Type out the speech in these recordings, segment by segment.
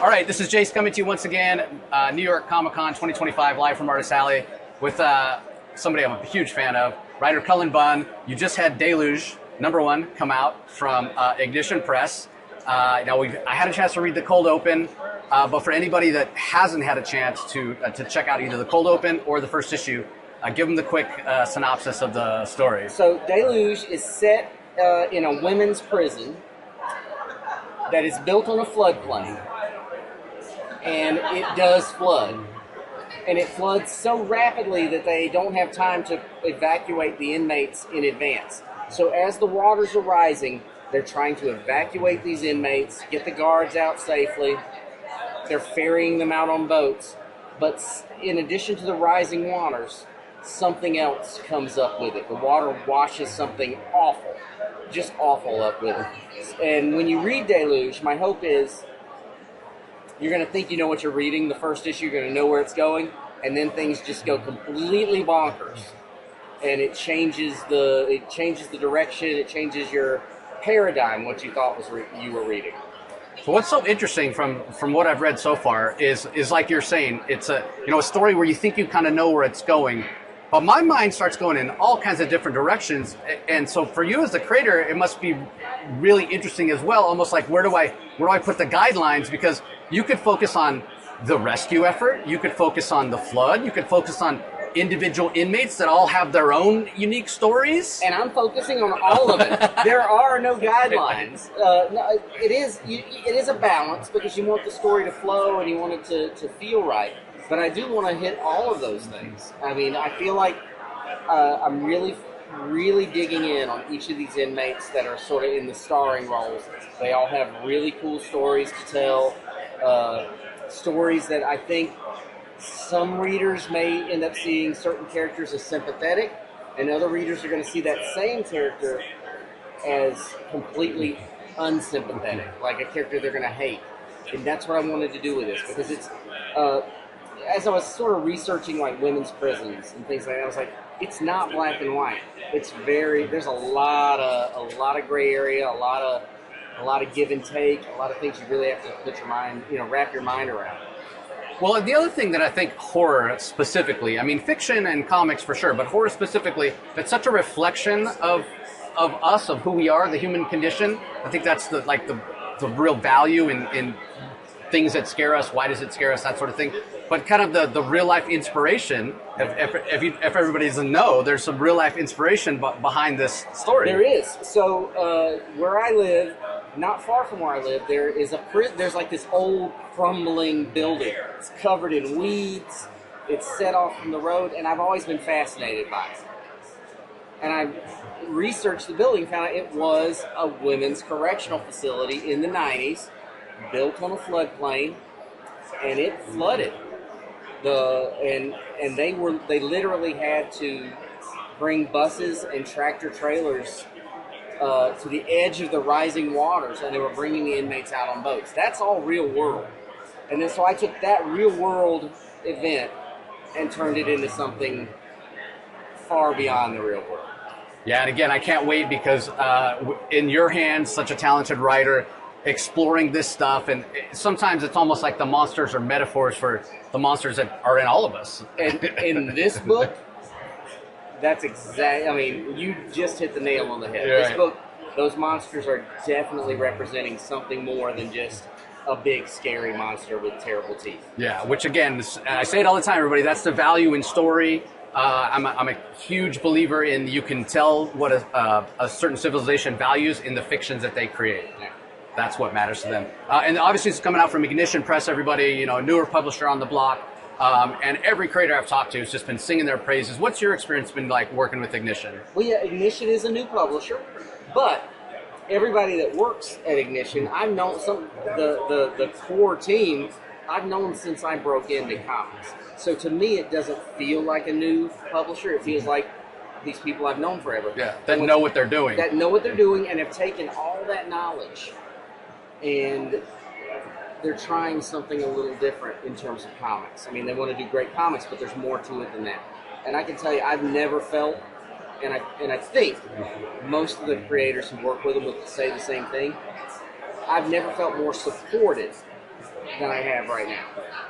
All right, this is Jace coming to you once again, New York Comic Con 2025, live from Artist Alley with somebody I'm a huge fan of, writer Cullen Bunn. You just had Deluge, #1, come out from Ignition Press. Now, I had a chance to read the cold open, but for anybody that hasn't had a chance to check out either the cold open or the first issue, give them the quick synopsis of the story. So Deluge is set in a women's prison that is built on a floodplain. And it does flood. And it floods so rapidly that they don't have time to evacuate the inmates in advance. So as the waters are rising, they're trying to evacuate these inmates, get the guards out safely. They're ferrying them out on boats. But in addition to the rising waters, something else comes up with it. The water washes something awful, just awful up with it. And when you read Deluge, my hope is you're going to think you know what you're reading. The first issue, you're going to know where it's going, and then things just go completely bonkers. And it changes the direction, it changes your paradigm, what you thought was you were reading. So what's so interesting from what I've read so far is like you're saying, it's a story where you think you kind of know where it's going, but my mind starts going in all kinds of different directions. And so for you as the creator, it must be really interesting as well, almost like where do I put the guidelines, because you could focus on the rescue effort, you could focus on the flood, you could focus on individual inmates that all have their own unique stories. And I'm focusing on all of it. There are no guidelines. It is a balance, because you want the story to flow and you want it to feel right. But I do want to hit all of those things. I mean, I feel like I'm really digging in on each of these inmates that are sort of in the starring roles. They all have really cool stories to tell. Stories that I think some readers may end up seeing certain characters as sympathetic, and other readers are going to see that same character as completely unsympathetic, like a character they're going to hate. And that's what I wanted to do with this, because it's as I was sort of researching like women's prisons and things like that, I was like, it's not black and white. It's there's a lot of gray area, a lot of give and take, a lot of things you really have to put your mind, wrap your mind around. Well, the other thing that I think horror specifically, I mean, fiction and comics for sure, but horror specifically, it's such a reflection of us, of who we are, the human condition. I think that's the real value in things that scare us. Why does it scare us? That sort of thing. But kind of the real life inspiration. If everybody doesn't know, there's some real life inspiration behind this story. There is. So where I live, not far from where I live, there's like this old crumbling building. It's covered in weeds. It's set off from the road, and I've always been fascinated by it. And I researched the building, found out it was a women's correctional facility in the 90s, built on a floodplain, and it flooded. And they literally had to bring buses and tractor trailers to the edge of the rising waters, and they were bringing the inmates out on boats. That's all real world. And then so I took that real world event and turned it into something far beyond the real world. Yeah, and again, I can't wait, because in your hands, such a talented writer, exploring this stuff, and sometimes it's almost like the monsters are metaphors for the monsters that are in all of us. And in this book, that's I mean, you just hit the nail on the head. Yeah. This book, those monsters are definitely representing something more than just a big, scary monster with terrible teeth. Yeah, which again, I say it all the time, everybody, that's the value in story. I'm a huge believer in you can tell what a certain civilization values in the fictions that they create. Yeah. That's what matters to them. And obviously it's coming out from Ignition Press, everybody, a newer publisher on the block. And every creator I've talked to has just been singing their praises. What's your experience been like working with Ignition? Well, yeah, Ignition is a new publisher, but everybody that works at Ignition, I've known the core team, I've known since I broke into comics. So to me, it doesn't feel like a new publisher. It feels like these people I've known forever. Yeah, that know what they're doing. That know what they're doing and have taken all that knowledge, and they're trying something a little different in terms of comics. I mean, they want to do great comics, but there's more to it than that. And I can tell you, I've never felt, and I think most of the creators who work with them would say the same thing, I've never felt more supported than I have right now.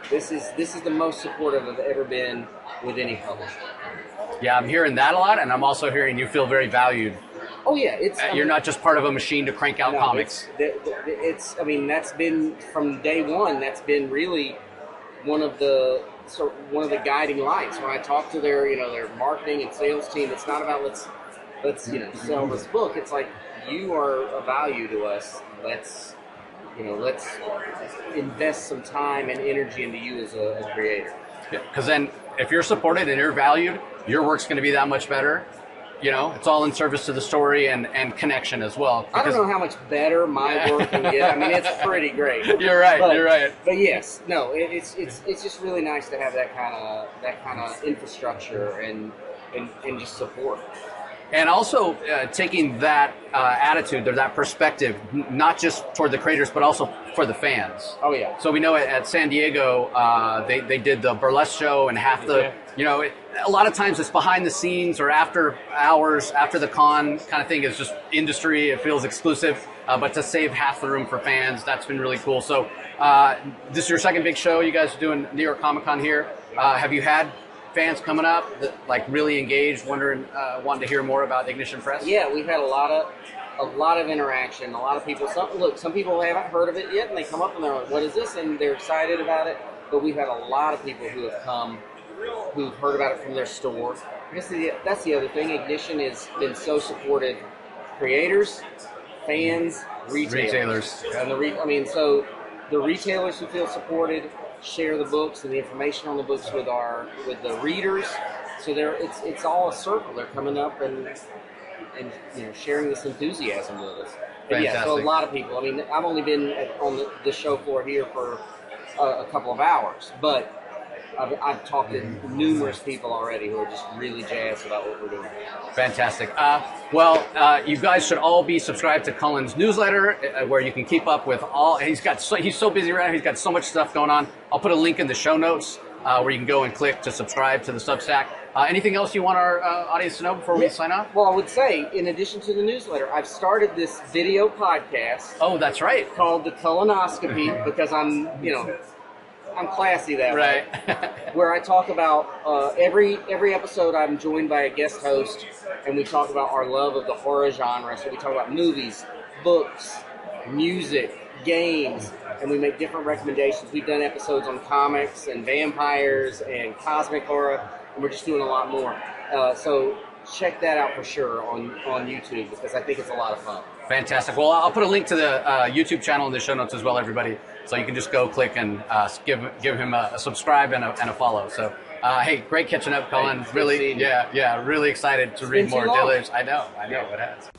This is the most supportive I've ever been with any publisher. Yeah, I'm hearing that a lot, and I'm also hearing you feel very valued. Oh yeah, You're not just part of a machine to crank out comics. I mean, that's been from day one. That's been really one of the guiding lights. When I talk to their marketing and sales team, it's not about let's sell this book. It's like, you are a value to us. Let's invest some time and energy into you as a creator. Because then, if you're supported and you're valued, your work's going to be that much better. It's all in service to the story and connection as well. I don't know how much better my work can get. I mean, it's pretty great. You're right. You're right. But yes, no, it's just really nice to have that kind of infrastructure and just support. And also taking that attitude or that perspective, not just toward the creators, but also for the fans. Oh yeah. So we know at San Diego, they did the burlesque show, and half the a lot of times it's behind the scenes or after hours, after the con kind of thing is just industry. It feels exclusive, but to save half the room for fans, that's been really cool. So this is your second big show. You guys are doing New York Comic Con here. Have you had fans coming up that really engaged, wanting to hear more about Ignition Press? Yeah, we've had a lot of interaction. A lot of people. Some people haven't heard of it yet, and they come up and they're like, "What is this?" And they're excited about it. But we've had a lot of people who have come, who've heard about it from their store. I guess that's the other thing. Ignition has been so supportive. Creators, fans, retailers. And so the retailers who feel supported share the books and the information on the books with the readers. So it's all a circle. They're coming up and sharing this enthusiasm with us. But yeah, so a lot of people. I mean, I've only been on the show floor here for a couple of hours, but I've talked to numerous people already who are just really jazzed about what we're doing. Fantastic. You guys should all be subscribed to Cullen's newsletter, where you can keep up with all. He's so busy right now. He's got so much stuff going on. I'll put a link in the show notes where you can go and click to subscribe to the Substack. Anything else you want our audience to know before we sign off? Well, I would say, in addition to the newsletter, I've started this video podcast. Oh, that's right. Called the Cullenoscopy, because I'm classy that way. Where I talk about every episode, I'm joined by a guest host, and we talk about our love of the horror genre. So we talk about movies, books, music, games, and we make different recommendations. We've done episodes on comics and vampires and cosmic horror, and we're just doing a lot more. So check that out for sure on YouTube, because I think it's a lot of fun. Fantastic. Well, I'll put a link to the YouTube channel in the show notes as well, everybody. So you can just go click and give him a subscribe and a follow. So, hey, great catching up, Cullen. Hey, really, really excited to read more Deluge. I know it has.